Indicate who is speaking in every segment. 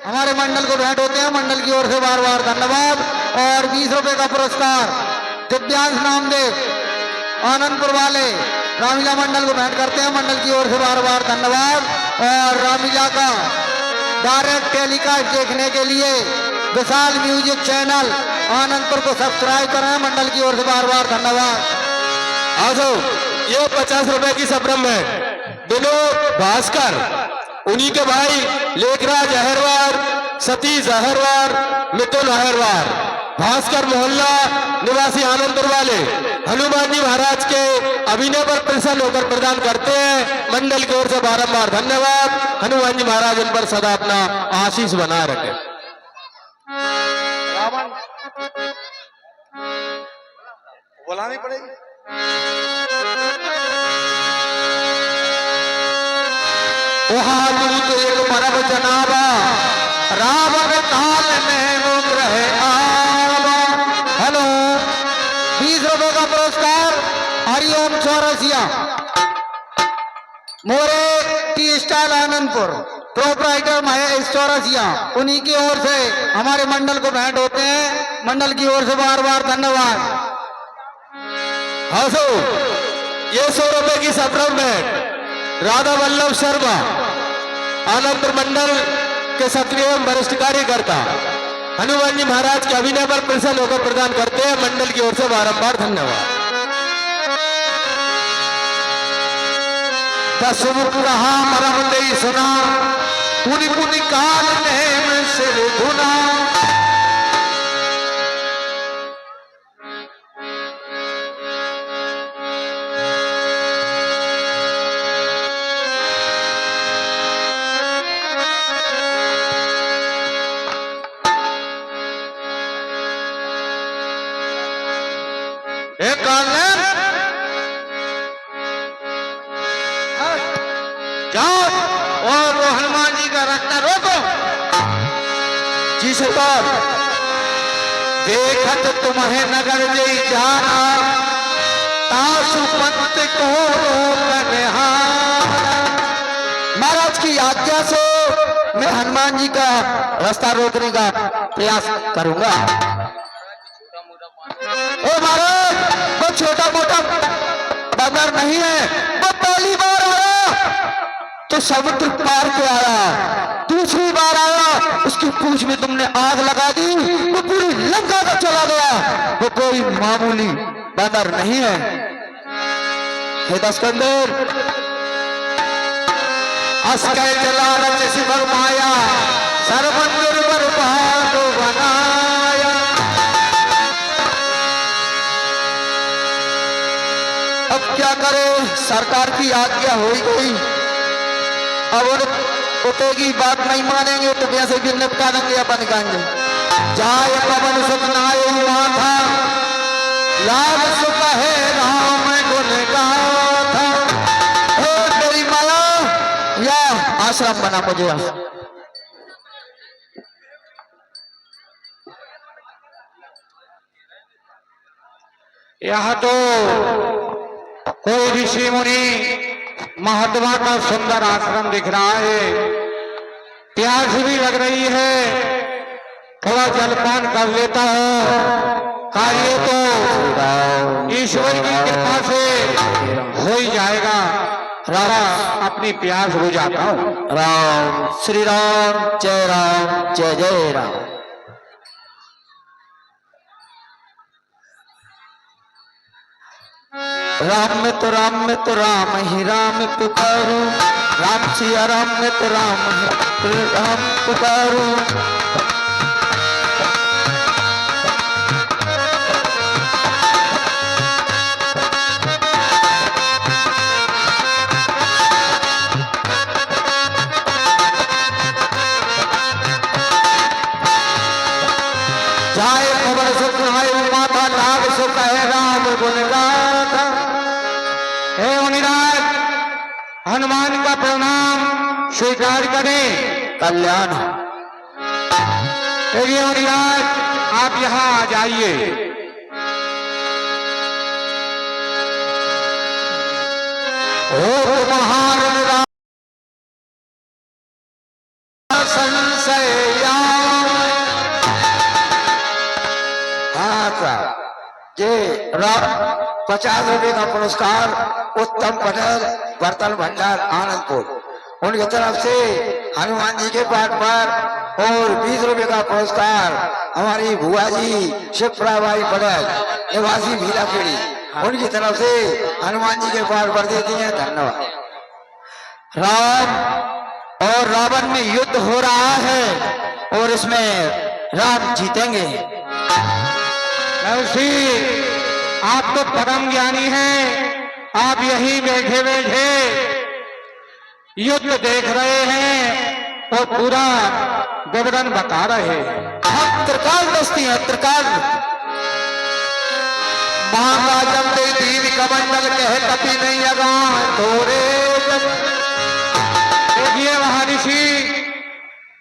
Speaker 1: हमारे मंडल को भेंट होते हैं। मंडल की ओर से बार बार धन्यवाद। और 20 रुपए का पुरस्कार दिव्यांश नामदेव आनंदपुर वाले रामीला मंडल को भेंट करते हैं। मंडल की ओर से बार बार धन्यवाद। और रामीला का डायरेक्ट टेलीकास्ट देखने के लिए विशाल म्यूजिक चैनल आनंदपुर को सब्सक्राइब करें। मंडल की ओर से बार बार धन्यवाद।
Speaker 2: आज ये 50 रुपए की संभ्रम है। विनोद भास्कर, उन्हीं के भाई लेखराज अहरवार, सतीश अहरवार, मिथुन अहरवार, भास्कर मोहल्ला निवासी आनंदपुर वाले हनुमान जी महाराज के अभिनय पर प्रसन्न होकर प्रदान करते हैं। मंडल की ओर से बारंबार धन्यवाद। हनुमान जी महाराज उन पर सदा अपना आशीष बनाए रखे।
Speaker 3: बुलानी पड़ेगी।
Speaker 1: दूत एक परब जनाबा रावण काल में मुग्रह आवा। हेलो, 20 रुपए का पुरस्कार हरिओम चौरसिया मोरे टी स्टाइल आनंदपुर प्रोपराइटर महेश चौरसिया, उन्हीं की ओर से हमारे मंडल को भेंट होते हैं। मंडल की ओर से बार बार धन्यवाद।
Speaker 2: हाँ सो ये 100 रुपए की संभ्रम है। राधा वल्लभ शर्मा आनंदपुर मंडल के सक्रिय एवं वरिष्ठ कार्यकर्ता हनुमान जी महाराज के अभिनय पर प्रसन्न होकर प्रदान करते हैं। मंडल की ओर से बारंबार धन्यवाद।
Speaker 1: दसमुख रहा मरम दे सुना पुनि पुनि काल में सिर धुना। जाओ और वो हनुमान जी का रास्ता रोको।
Speaker 2: जी सरकार।
Speaker 1: देखत तुम्हें नगर जई जाना तासु पंत को महाराज की आज्ञा से मैं हनुमान जी का रास्ता रोकने का प्रयास करूंगा। ओ महाराज, वो छोटा मोटा बंदर नहीं है, वो पहली बार आया तो समुद्र पार के आया, दूसरी बार आया उसकी पूंछ में तुमने आग लगा दी, वो पूरी लंका का चला गया। वो कोई मामूली बंदर नहीं है। हे दस्कंदर, अस्कै जला रच सिमर माया सर्वंदर पर पहाड़ बनाया। अब क्या करे, सरकार की आज्ञा हो गई। अब उठेगी बात नहीं मानेंगे तो कैसे भी निपटा देंगे अपन गांजे। जाए पवन सुख नाय माथा लाभ सुख है राम गुण गाथा। मेरी माया या आश्रम बना मुझे। यह तो कोई ऋषि मुनि महात्मा का सुंदर आश्रम दिख रहा है। प्यास भी लग रही है, थोड़ा जलपान कर लेता हूँ। कार्य तो ईश्वर की कृपा से हो ही जाएगा। रारा अपनी प्यास बुझाता हूँ। राम श्री राम, जय जय राम। राम में तो राम ही राम पुकारो, राम सिया राम में तो राम पुकारो। जाए खबर सुख है माता लाभ सुख है राम गुण गाथा। हे मुनिराज, हनुमान का प्रणाम स्वीकार करें, कल्याण। हे मुनिराज, आप यहाँ आ जाइए। ओ महान संशय ₹50 का पुरस्कार उत्तम पटेल, बर्तन भंडार, आनंदपुर, उनकी तरफ से हनुमान जी के पाठ पर। और ₹20 का पुरस्कार हमारी बुआ जी शिप्राबाई पटेल, निवासी भीलाखेड़ी, उनकी तरफ से हनुमान जी के पाठ पर देती हैं। धन्यवाद।
Speaker 4: राम और रावण में युद्ध हो रहा है और इसमें राम जीतेंगे।
Speaker 1: नरसी, आप तो परम ज्ञानी हैं, आप यही बैठे बैठे युद्ध देख रहे हैं और पूरा विवरण बता रहे हैं।
Speaker 4: हम त्रिकाल दस्ती है, त्रिकाल।
Speaker 1: महाराजम दे दीव कमंडल कहे कभी नहीं लगा तोरे। देखिए महर्षि,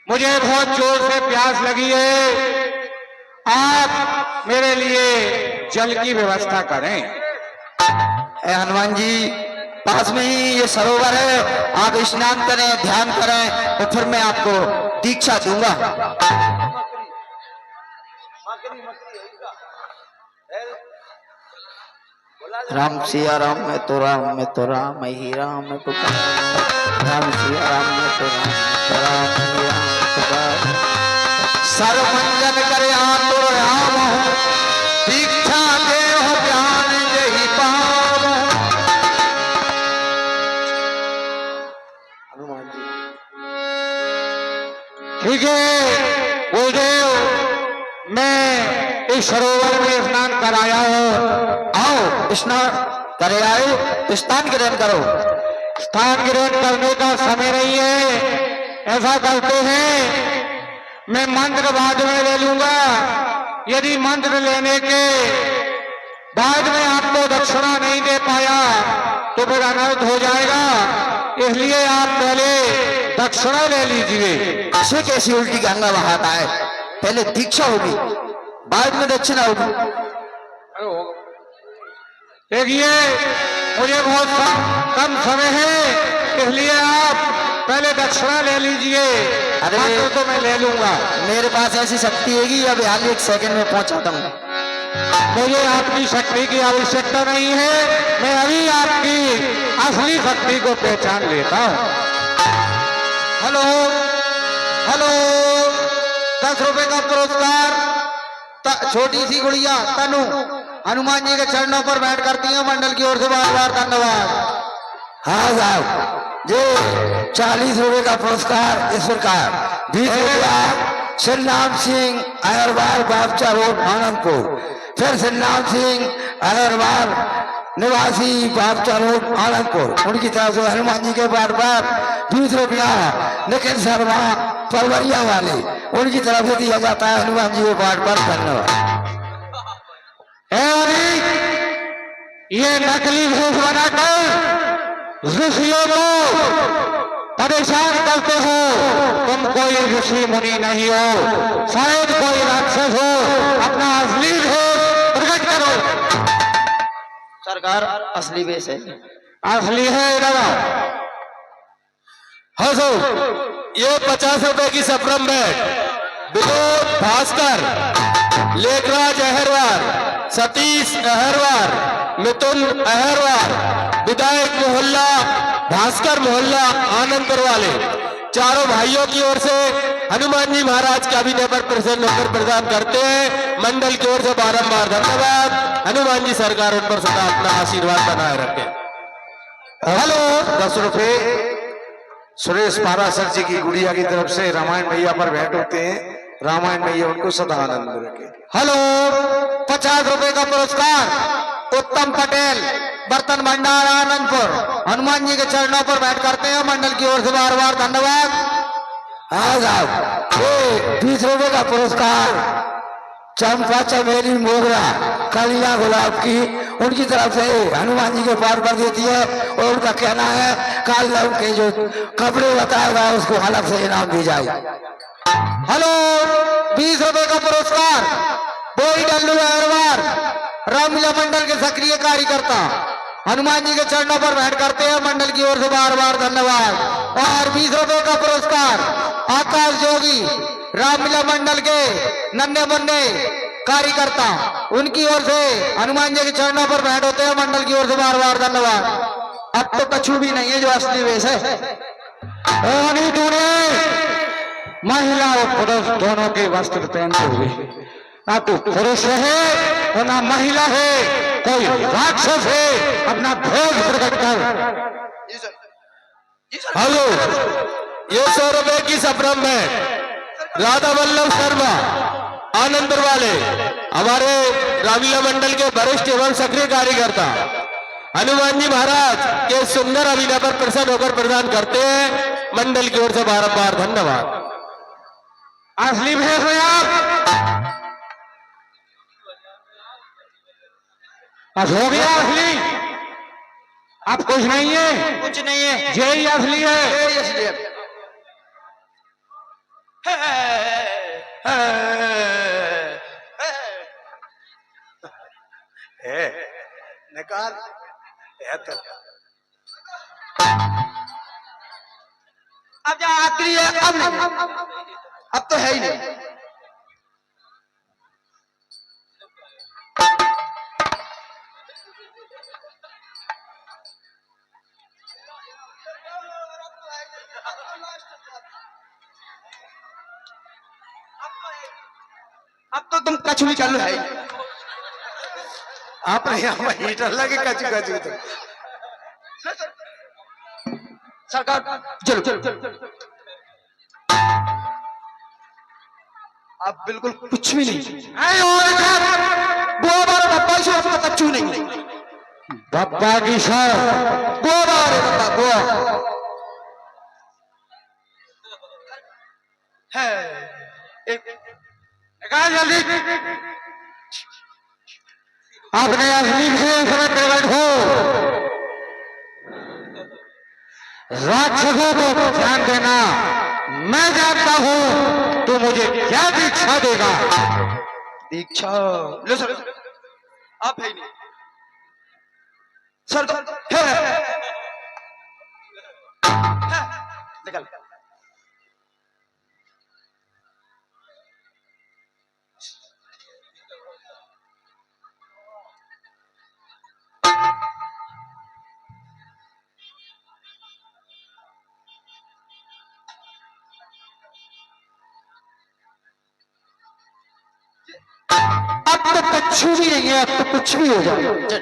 Speaker 1: मुझे बहुत जोर से प्यास लगी है, आप मेरे लिए जल की व्यवस्था करें।
Speaker 4: हनुमान जी, पास में ही ये सरोवर है, आप स्नान करें, ध्यान करें, तो फिर मैं आपको दीक्षा दूंगा। राम सिया राम, मैं तो राम, मैं तो राम, मैं ही राम, मैं पुकार। राम सिया राम, मैं तो राम, मैं तो राम, मैं ही राम, मैं पुकार।
Speaker 1: सर्वमंजन करे आतुर राम हो, दीक्षा दे हो ज्ञान जही पाव।
Speaker 3: हनुमान जी
Speaker 1: ठीक है गुरुदेव, मैं इस सरोवर में स्नान कराया हूँ।
Speaker 4: आओ स्नान करे आयो तो स्नान ग्रहण करो।
Speaker 1: स्थान ग्रहण करने का समय नहीं है, ऐसा करते हैं मैं मंत्र बाद में ले लूंगा। यदि मंत्र लेने के बाद में आपको दक्षिणा नहीं दे पाया तो फिर अनर्थ हो जाएगा, इसलिए आप पहले दक्षिणा ले लीजिए।
Speaker 4: ऐसे कैसी उल्टी गंगा बहाता है, पहले दीक्षा होगी बाद में दक्षिणा होगी।
Speaker 1: देखिए मुझे बहुत कम समय है, इसलिए आप पहले दक्षिणा ले लीजिए।
Speaker 4: अरे
Speaker 1: मंत्र तो मैं ले लूंगा।
Speaker 4: मेरे पास ऐसी शक्ति हैगी, अब हाल 1 सेकंड में पहुंचाता हूँ।
Speaker 1: मुझे आपकी शक्ति की आवश्यकता नहीं है, मैं अभी आपकी असली शक्ति को पहचान लेता हूँ। हेलो हेलो, ₹10 का पुरस्कार छोटी सी गुड़िया तनु हनुमान जी के चरणों पर बैठ करती है, मंडल की ओर से बार बार धन्यवाद।
Speaker 4: हाँ साहब जी, ₹40 का पुरस्कार इस प्रकार। ₹20 श्रीराम सिंह अहरवार, बाबचा रोड, आनंदपुर। फिर श्रीराम सिंह अहरवार, निवासी बाबचा रोड, आनंदपुर, उनकी तरफ से हनुमान जी के पाठ पर ₹20 निखिल शर्मा परवरिया वाले, उनकी तरफ से दिया जाता है हनुमान जी के पाठ पर। धन्यवाद।
Speaker 1: ये नकली भेष बनाकर ऋषियों को परेशान करते हो, तुम कोई ऋषि मुनि नहीं हो, शायद कोई राक्षस हो, अपना असली भेष प्रकट करो।
Speaker 4: सरकार असली वेश है,
Speaker 1: असली है दादा।
Speaker 2: हाँ सर, ये ₹50 की सप्रम बैग विनोद भास्कर, लेखराज अहरवार, सतीश अहरवार, मिथुन अहरवार, विधायक मोहल्ला भास्कर मोहल्ला आनंदपुर वाले, चारों भाइयों की ओर से हनुमान जी महाराज के अभिनय पर प्रसन्न होकर प्रदान करते हैं। मंडल की ओर से बारंबार धन्यवाद। हनुमान जी सरकार उन पर सदा अपना आशीर्वाद बनाए रखे।
Speaker 3: हेलो, ₹10 सुरेश पारासर जी की गुड़िया की तरफ से रामायण मैया पर भेंट होते हैं। रामायण मैया उनको सदा आनंद रखे।
Speaker 1: हेलो, ₹50 का पुरस्कार उत्तम पटेल, बर्तन भंडार, आनंदपुर, हनुमान जी के चरणों पर बैठ करते हैं, मंडल की ओर से बार बार धन्यवाद।
Speaker 4: हाँ साहब, ये ₹20 का पुरस्कार चंपा चमेली मोगरा कलिया गुलाब की, उनकी तरफ से हनुमान जी के पार कर देती है। और उनका कहना है काल के जो कपड़े बताएगा उसको अलग से इनाम दी जाए।
Speaker 1: हेलो, ₹20 का पुरस्कार बोई डल्लू अहरवार, रामलीला मंडल के सक्रिय कार्यकर्ता, हनुमान जी के चरणों पर भेंट करते हैं, मंडल की ओर से बार बार धन्यवाद। और ₹20 का पुरस्कार आकाश जोगी, रामलीला मंडल के नन्हे मुन्ने कार्यकर्ता, उनकी ओर से हनुमान जी के चरणों पर भेंट होते हैं। मंडल की ओर से बार बार धन्यवाद।
Speaker 4: अब तो कछु भी नहीं है जो असली वेश है।
Speaker 1: नहीं तूने महिला और पुरुष दोनों के वस्त्र पहने हुए, ना तू पुरुष है और ना महिला है, कोई राक्षस है, अपना भेद प्रकट कर।
Speaker 2: हेलो, ये 100 रुपए की संभ्रम है। राधा वल्लभ शर्मा आनंदपुर वाले हमारे रामलीला मंडल के वरिष्ठ एवं सक्रिय कार्यकर्ता हनुमान जी महाराज के सुंदर अभिनय पर प्रसन्न होकर प्रदान करते हैं। मंडल की ओर से बारंबार धन्यवाद।
Speaker 1: असली भेष है आप, हो गया असली, अब कुछ नहीं है,
Speaker 4: कुछ नहीं है,
Speaker 1: यही असली है।
Speaker 4: यही असलियत है। निकाल अब जो आखिरी है, अब नहीं, अब तो है ही नहीं। अब तो तुम कछु भी कर लो, है ही नहीं।
Speaker 3: आपने यहाँ हीटर लगे कचू कचू तो
Speaker 4: सरकार चलो चलो, अब बिल्कुल कुछ भी नहीं। बब्बा से अपना कच्चू नहीं,
Speaker 1: बब्बा की सर
Speaker 4: गोवा रे बब्बा गोवा है।
Speaker 1: निकाल जल्दी, अपने असली भेष में प्रकट हो। राक्षसों को ध्यान देना, मैं जानता हूं तू मुझे क्या दीक्षा देगा।
Speaker 4: दीक्षा लो सर, आप है ही नहीं सर, तो है। निकल
Speaker 1: अब तो कुछ भी नहीं है, अब तो कुछ भी हो जाए।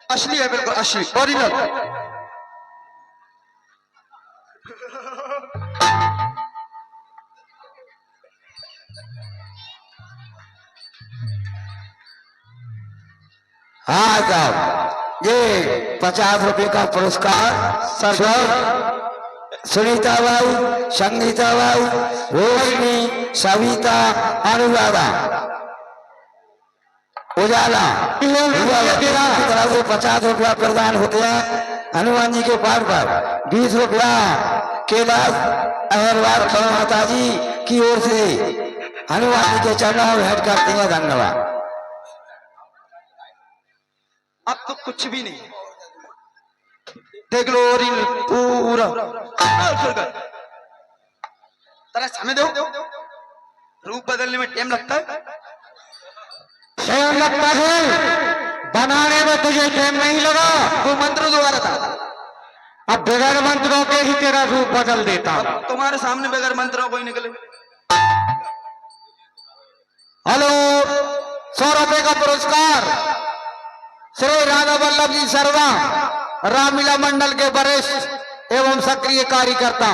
Speaker 4: असली है, बिल्कुल असली ओरिजिनल।
Speaker 3: हाँ साहब, ये 50 रुपए का पुरस्कार सरकार सुनीता बाबू, संगीता बाबू, रोहिणी, सविता, अनुराधा, उजाला की तरफ से 50 रुपया प्रदान होते हैं। हनुमान जी के पाठ पर 20 रुपया कैलाश अहरवार माता जी की ओर से हनुमान जी के चरणों में भेंट करते हैं। धन्यवाद।
Speaker 4: अब तो कुछ भी नहीं, देख लो ओरिजिनल पूरा। तेरा समय दो, रूप बदलने में टाइम लगता है।
Speaker 1: टाइम लगता है, बनाने में तुझे टाइम नहीं लगा।
Speaker 4: वो मंत्र दोबारा था,
Speaker 1: अब बगैर मंत्रों के ही तेरा रूप बदल देता।
Speaker 4: तुम्हारे सामने बगैर मंत्रों कोई निकले।
Speaker 1: हेलो, 100 रुपए का पुरस्कार श्री राधा वल्लभ जी शर्मा रामलीला मंडल के वरिष्ठ एवं सक्रिय कार्यकर्ता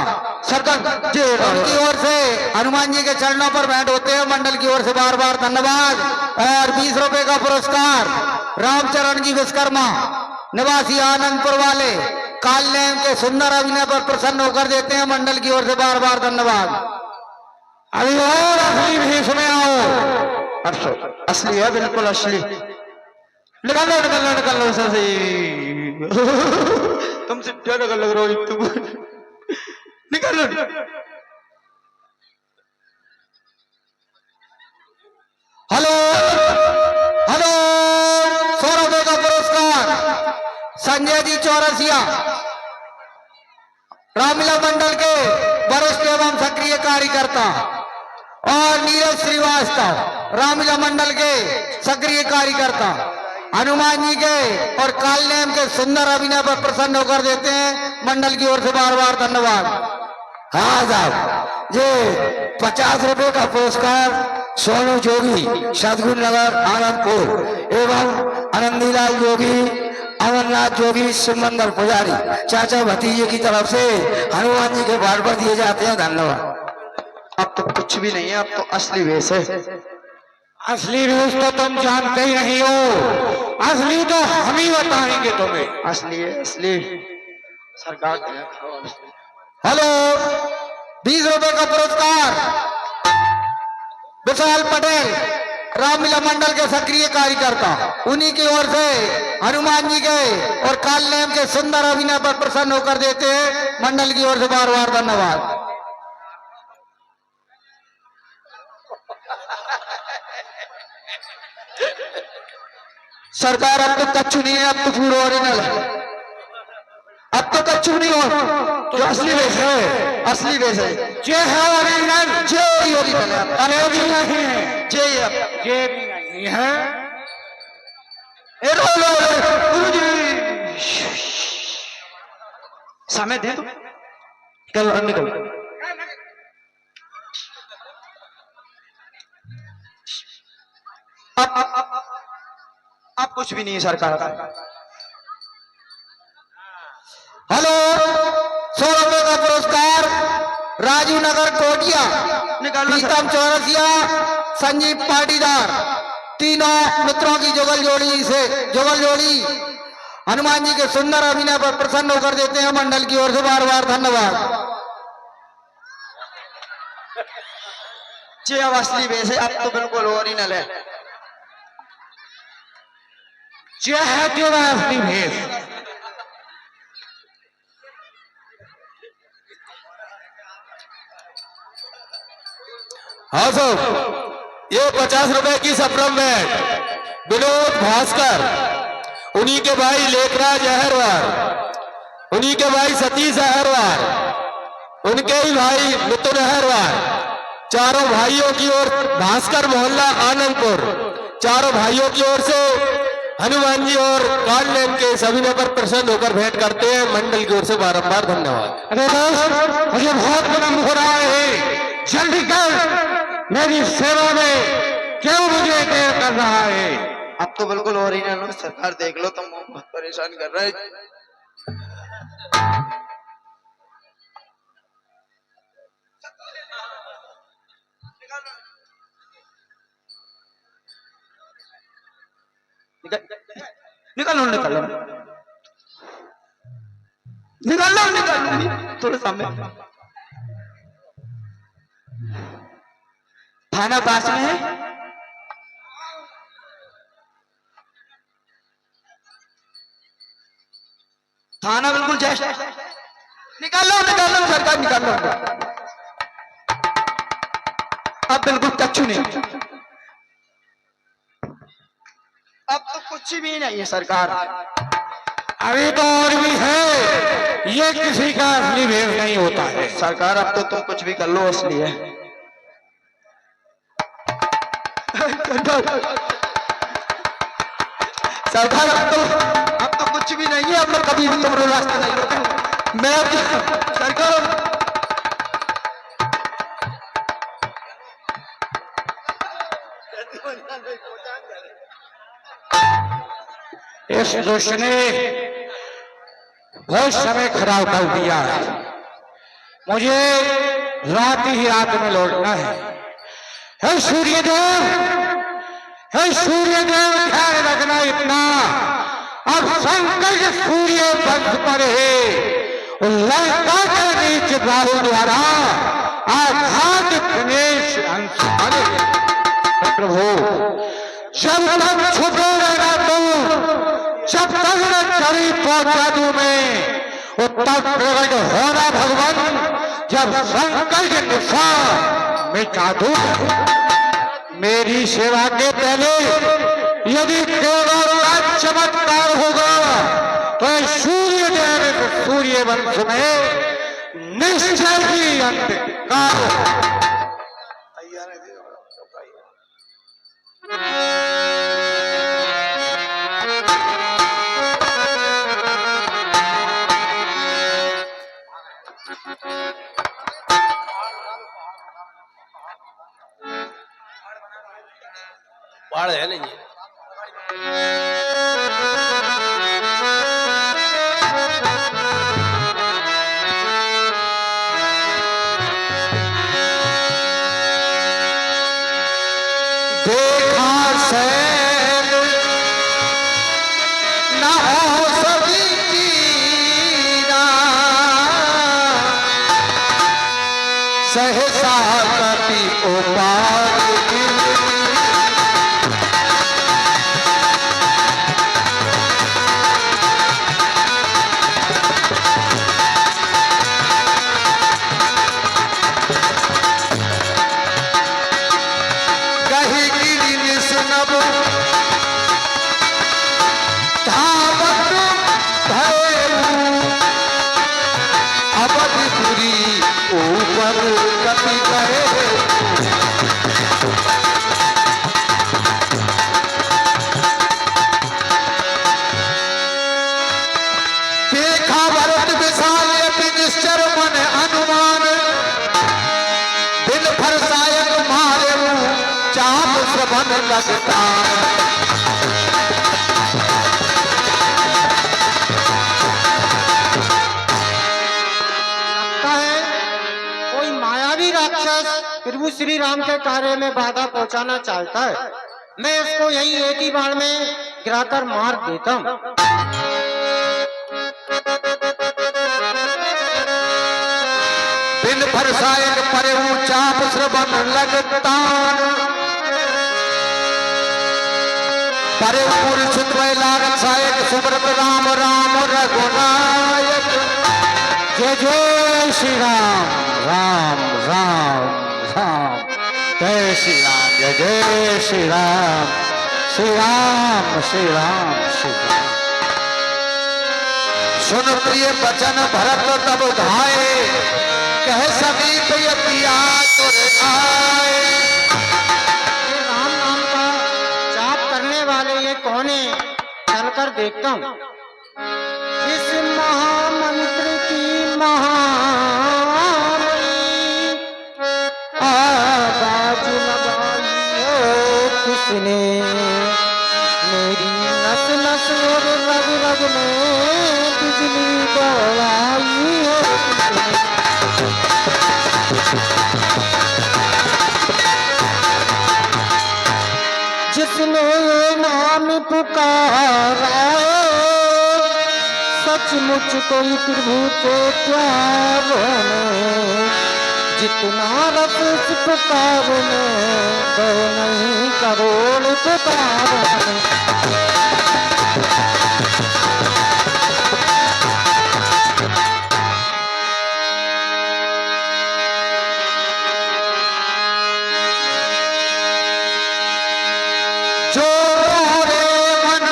Speaker 1: सरकार जी, उनकी ओर से हनुमान जी के चरणों पर भेंट होते हैं। मंडल की ओर से बार बार धन्यवाद। और 20 रुपए का पुरस्कार रामचरण जी विश्वकर्मा निवासी आनंदपुर वाले कालनेम के सुंदर अभिनय पर प्रसन्न होकर देते हैं। मंडल की ओर से बार बार धन्यवाद। अभी और असली भेष में आओ।
Speaker 4: असली है, बिल्कुल असली।
Speaker 1: निकल लो निकल लो निकल लो सही।
Speaker 4: तुमसे डर लग रहा हो तुम, निकल लो।
Speaker 1: हेलो हेलो, 100 रुपए का पुरस्कार संजय जी चौरसिया रामलीला मंडल के वरिष्ठ एवं सक्रिय कार्यकर्ता और नीरज श्रीवास्तव रामलीला मंडल के सक्रिय कार्यकर्ता हनुमान जी के और कालनेम के सुंदर अभिनय पर प्रसन्न होकर देते हैं। मंडल की ओर से बार बार धन्यवाद।
Speaker 3: हाँ साहब, ये 50 रुपए का पुरस्कार सोनू जोगी, सदगुरु नगर, आनंदपुर एवं आनंदीलाल जोगी, अमरनाथ जोगी, सुमंदर पुजारी चाचा भतीजे की तरफ से हनुमान जी के बार पर दिए जाते हैं। धन्यवाद।
Speaker 4: अब तो कुछ भी नहीं है, अब तो असली वेश है।
Speaker 1: असली वेश तो तुम जानते ही नहीं हो, असली तो हम ही बताएंगे तुम्हें।
Speaker 4: असली है, असली सरकार।
Speaker 1: हेलो, 20 रुपए का पुरस्कार विशाल पटेल, रामलीला मंडल के सक्रिय कार्यकर्ता, उन्हीं की ओर से हनुमान जी के और कालनेम के सुंदर अभिनय पर प्रसन्न होकर देते हैं। मंडल की ओर से बार बार धन्यवाद।
Speaker 4: सरकार अब तो कच्चू नहीं है, अब तो पूरा ओरिजिनल है। अब तो कच्चू नहीं हो, तो असली वेश है, असली वेश है।
Speaker 1: ये है ओरिजिनल,
Speaker 4: जे ही ओरिजिनल है,
Speaker 1: ये भी नहीं है,
Speaker 4: जे ही है।
Speaker 1: ये भी नहीं है।
Speaker 4: ए रो लो गुरुजी, समय दे दो, निकल निकल। अब कुछ भी नहीं है सरकार का।
Speaker 1: हेलो, 100 रुपए का पुरस्कार राजू नगर कोटिया, प्रीतम चौरसिया, संजीव पाटीदार, तीनों मित्रों की जुगल जोड़ी हनुमान जी के सुंदर अभिनय पर प्रसन्न होकर देते हैं। मंडल की ओर से बार बार धन्यवाद।
Speaker 4: जे अब असली वेश है, अब तो बिल्कुल ओरिजिनल है।
Speaker 1: ये है तेरा असली भेष।
Speaker 2: हाँ साहब, ये 50 रुपए की सप्रम है विनोद भास्कर, उन्हीं के भाई लेखराज अहरवार, उन्हीं के भाई सतीश अहरवार, उनके ही भाई मिथुन अहरवार, चारों भाइयों की ओर भास्कर मोहल्ला आनंदपुर, चारों भाइयों की ओर से हनुमान जी और कालनेम के सभी ने पर प्रसन्न होकर भेंट करते हैं। मंडल की ओर से बारंबार धन्यवाद।
Speaker 1: अरे दोस्त, मुझे बहुत विलंब हो रहा है, जल्दी कर, मेरी सेवा में क्यों मुझे देर कर रहा है।
Speaker 4: अब तो बिल्कुल ओरिजिनल हो सरकार, देख लो तुम बहुत परेशान कर रहे हैं। निकालो निकालो निकालो निकालो, थोड़ा सामने। थाना पास में है, थाना बिल्कुल जस्ट। निकालो निकालो सरकार, निकालो। अब बिल्कुल कच्चू नहीं, अब तो कुछ भी नहीं है सरकार।
Speaker 1: अभी तो और भी है, ये किसी का असली भेष नहीं होता है।
Speaker 4: सरकार अब तो तुम कुछ भी कर लो, असली है। सरकार अब तो कुछ भी नहीं है, अब तो कभी भी तुम रास्ता नहीं रोके। मैं सरकार
Speaker 1: इस दुष्ट ने बहुत समय खराब कर दिया है, मुझे रात ही रात में लौटना है। हे सूर्यदेव, हे सूर्यदेव, ख्याल रखना इतना, अब संकट सूर्य वंश पर है, लंका के नीच राहु द्वारा आघात गणेश अंश बने। प्रभु, जब तक छुपे रहना तू, जब तक न चढ़ी पहुंचा तू में, तब प्रकट होना भगवान, जब संकट के निशान मिटा दूं। मेरी सेवा के पहले यदि केवल चमत्कार होगा तो सूर्य देव सूर्य वंश में निश्चय ही अंत काल।
Speaker 2: बाढ़ है नहीं है।
Speaker 1: देखा सैन न हो सभी कीना, सहसा कपि उपाय गही गिरी सुनब धावत भयऊ, अवधिपुरी ऊपर कपि कहे। देखा भरत विशाल अति निश्चर मन अनुमान, बिन फरसायक मारेऊ चाप श्रवण लगता।
Speaker 5: लगता है कोई मायावी राक्षस प्रभु श्री राम के कार्य में बाधा पहुंचाना चाहता है। मैं इसको यही एक ही बाण में गिराकर मार देता हूँ।
Speaker 1: बिन फरसायक परेऊ चाप श्रवण लगता। परेऊ मूर्छित भय लागत सायक सुब्रत राम राम रघुनायक। जय जय श्री राम राम राम राम, जय श्री राम, जय जय श्री राम, श्री राम श्री राम श्री राम। सुन प्रिय बचन भरत तब धाये, कह समीप यतिया तुर आए।
Speaker 5: ये राम नाम का जाप करने वाले ये कौन है, चलकर देखता हूँ। इस महामंत्र की महामणि आवाज लगाई है किसने, मेरी नस नस और रग रग में बिजली दौड़ाई है किसने। जिसने ये नाम पुकारा, सचमुच कोई प्रभु के प्यार में, जितना रस इस पुकार में गए नहीं करोड़ पुकार में।
Speaker 1: जो रे मन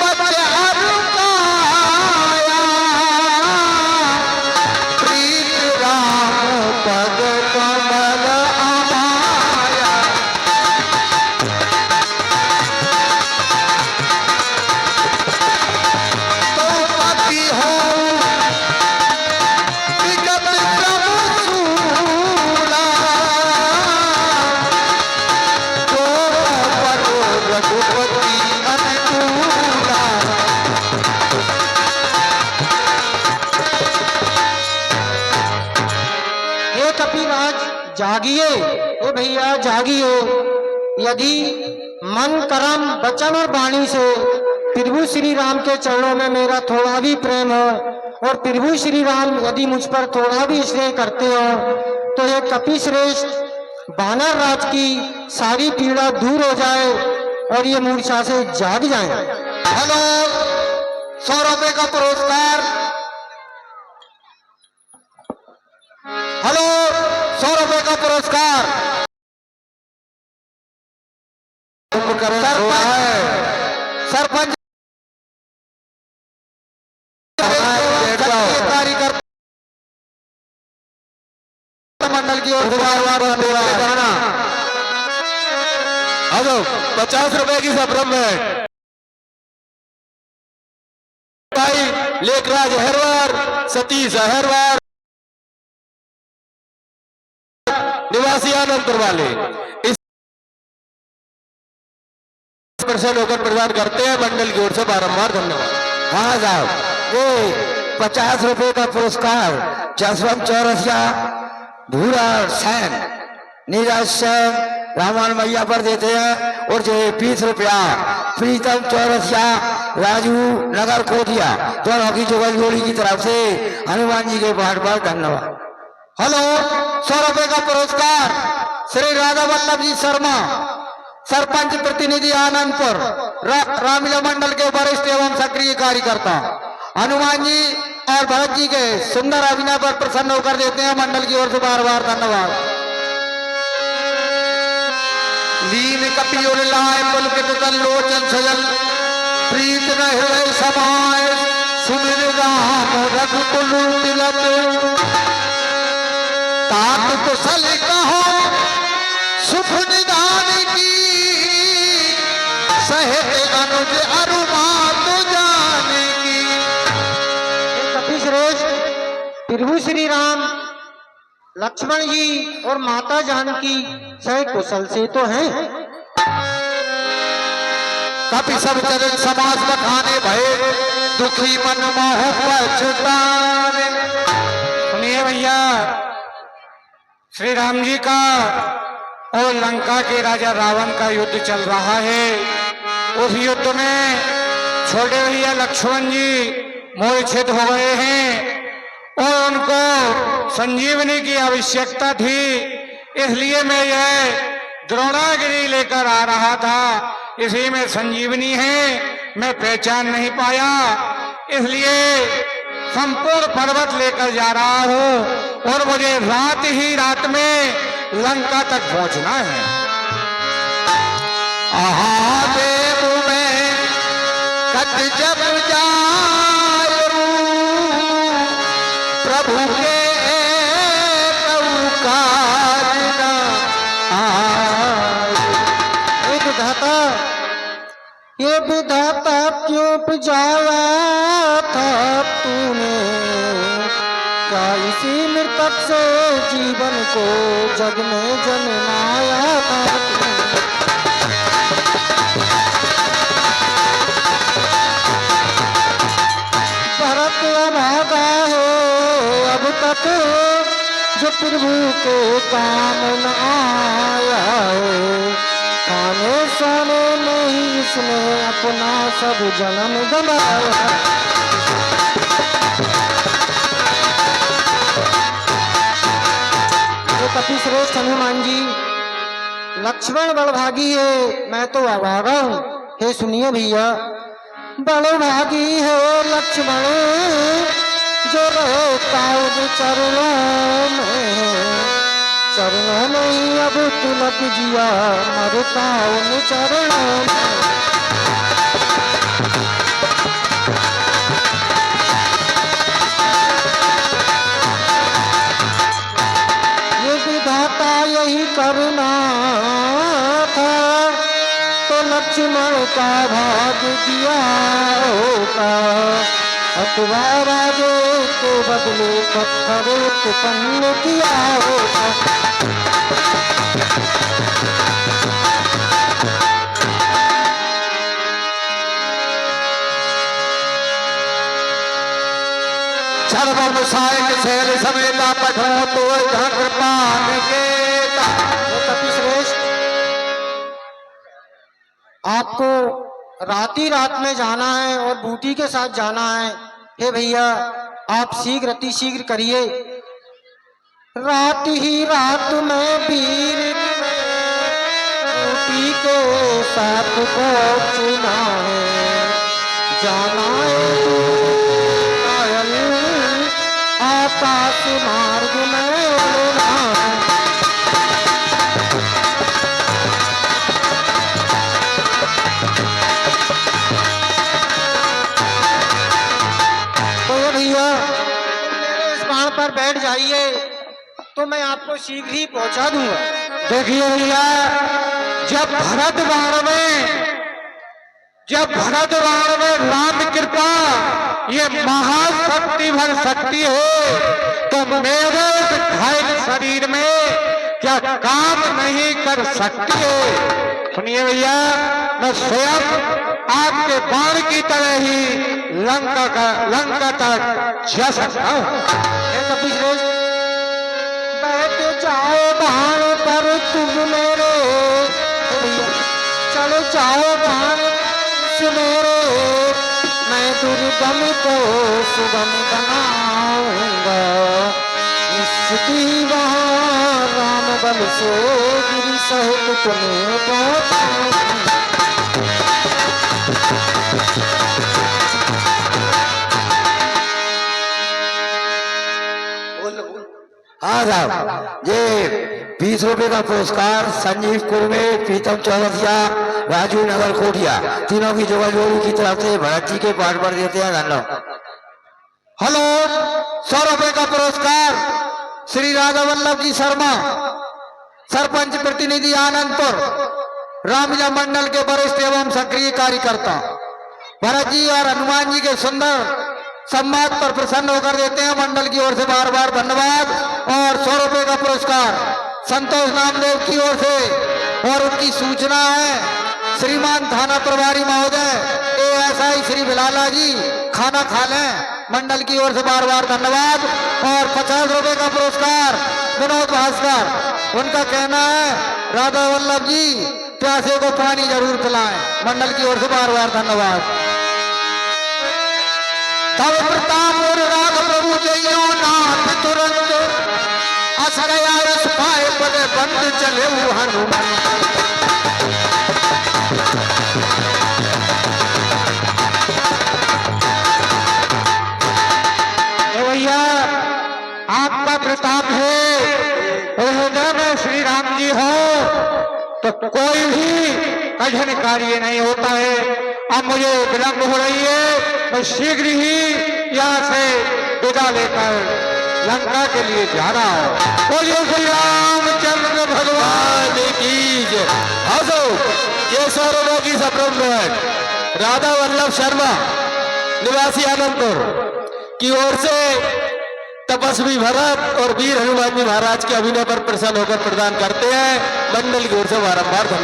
Speaker 1: बचार काया, प्रीत राम पद कमल अमाया। तो पति हो विगत प्रभु सूला, रघुपति अनुकूला।
Speaker 5: हे कपिराज जागिए, हे भैया जागिए। यदि मन कर्म वचन और वाणी से प्रभु श्री राम के चरणों में मेरा थोड़ा भी प्रेम हो, और प्रभु श्री राम यदि मुझ पर थोड़ा भी स्नेह करते हो, तो ये कपि श्रेष्ठ वानर राज की सारी पीड़ा दूर हो जाए और ये मूर्छा से जाग जाए।
Speaker 1: हेलो, 100 रुपए का पुरस्कार। हेलो, 100 रुपए का पुरस्कार। सरपंच मंडल की ओर से
Speaker 2: 50 रुपए की संभ्रम है भाई। लेखराज अहरवार, सतीश अहरवार, निवासी आनंदपुर वाले। 1% होकर प्रदान करते हैं मंडल की ओर से बारंबार धन्यवाद।
Speaker 3: हाँ साहब ये 50 रुपए का पुरस्कार जसवंत चौरसिया, भूरा सैन, नीरज सैन, रामान मैया पर देते हैं। और जो 20 रुपया प्रीतम चौरसिया, राजू नगर कोटिया, दोनों की जुगल जोड़ी की तरफ से हनुमान जी के बार बार धन्यवाद।
Speaker 1: हेलो, 100 रुपए का पुरस्कार श्री राधा वल्लभ जी शर्मा, सरपंच प्रतिनिधि आनंदपुर, रामलीला मंडल के वरिष्ठ एवं सक्रिय कार्यकर्ता। हनुमान जी और भरत जी के सुंदर अभिनय पर प्रसन्न होकर देते हैं मंडल की ओर से बार बार धन्यवाद। लीन कपियोर लाए पुलकित तन लोचन सजल, प्रीत न हृदय समाय, सुमिर राम रघुकुल तिलक। तात कुशल कहो सुख निदान की, सहित अनुज अरुमात जाने की।
Speaker 5: कपि श्रेष्ठ प्रभु श्री राम, लक्ष्मण जी और माता जानकी सही कुशल से तो हैं।
Speaker 1: कपि सब चरण समाज बखाने भये, दुखी मन मोह पछताने। सुनिए भैया, श्री राम जी का और लंका के राजा रावण का युद्ध चल रहा है। उस युद्ध में छोटे भैया लक्ष्मण जी मूर्छित हो गए हैं और उनको संजीवनी की आवश्यकता थी। इसलिए मैं यह द्रोणागिरी लेकर आ रहा था। इसी में संजीवनी है, मैं पहचान नहीं पाया, इसलिए संपूर्ण पर्वत लेकर जा रहा हूं और मुझे रात ही रात में लंका तक पहुंचना है। महादेव में कट जब जाऊं, प्रभु के प्रभु काज न आए।
Speaker 5: एक विधाता, ये विधाता क्यों उपजाया था तूने, क्या इसी मृतक से जीवन को जग में जन्माया था तूने। भरत अभागा है अब तक, जो प्रभु के काम न आया है। खाने सोने में ही इसने अपना सब जन्म गंवाया। ये कपि श्रेष्ठ हनुमान जी, लक्ष्मण बड़भागी है, मैं तो अभागा हूँ। हे सुनिए भैया, बड़भागी है लक्ष्मण, जो रहता उन चरणों में। चरणों में ही अब तिलक जिया, मरता उन चरणों में। ये विधाता यही करना था, तो लक्ष्मण का भाग दिया होगा। अथवा राजे के बदले पत्थर उत्पन्न किया होगा।
Speaker 1: सर्वम सायक शैल समेता पठो तो कृपान के।
Speaker 5: कपि श्रेष्ठ, आपको रात ही रात में जाना है और बूटी के साथ जाना है। हे भैया, आप शीघ्र अति शीघ्र करिए। रात ही रात में वीर बूटी के साथ पहुंचना है। जाना है आकाश मार्ग में उड़ना है। भैया, मेरे इस बाण पर बैठ जाइए तो मैं आपको शीघ्र ही पहुंचा दूंगा।
Speaker 1: देखिए भैया, जब भरत बाण में राम कृपा ये महाशक्ति भर सकती है, तो मेरे घायल शरीर में क्या काम नहीं कर सकती है। सुनिए भैया, मैं स्वयं आपके बाण की तरह ही लंका तक जा सकता हूँ।
Speaker 5: बैठ जाओ बाण पर तुम मेरे, चलो जाओ बाण मेरे, मैं दुर्गम को सुगम बनाऊंगा। इस दीवार राम बल से गिरी सहित तुम्हें पहुंचाऊंगा।
Speaker 3: हाँ साहब, ये 20 रुपए का पुरस्कार संजीव कुर्मे, प्रीतम चौरसिया, राजू नगर कोटिया, तीनों की जोड़ी की तरफ से भरत जी के पाठ पर देते हैं। धन्यवाद।
Speaker 4: हेलो, 100 रुपए का पुरस्कार श्री राधा वल्लभ जी शर्मा, सरपंच प्रतिनिधि आनंदपुर, रामजा मंडल के वरिष्ठ एवं सक्रिय कार्यकर्ता। भरत जी और हनुमान जी के सुंदर सम्मान पर प्रसन्न होकर देते हैं। मंडल की ओर से बार बार धन्यवाद। और 100 रुपए का पुरस्कार संतोष नामदेव की ओर से, और उनकी सूचना है श्रीमान थाना प्रभारी महोदय ASI श्री बिलाला जी खाना खा लें। मंडल की ओर से बार बार धन्यवाद। और 50 रुपए का पुरस्कार विनोद भास्कर, उनका कहना है राधा वल्लभ जी प्यासे को पानी जरूर पिलाएं। मंडल की ओर से बार बार धन्यवाद। तब प्रताप और राग प्रभु जइयो नाथ तुरंत, अस गया रस पाए पद बंद चले वो हनुमान।
Speaker 1: भैया, आपका प्रताप है, हृदय में श्री राम जी हो तो कोई भी कठिन कार्य नहीं होता है। अब मुझे विलंब हो रही है, मैं शीघ्र ही यहाँ से विदा लेकर लंका के लिए जा रहा हूँ। बोलिए श्री रामचंद्र भगवान
Speaker 2: की जय। हजो, ये 100 रुपए की सप्रम भेंट राधा वल्लभ शर्मा निवासी आनंदपुर की ओर से तपस्वी भरत और वीर हनुमान जी महाराज के अभिनय पर प्रसन्न होकर प्रदान करते हैं। मंडल की ओर से बारंबार धन्यवाद।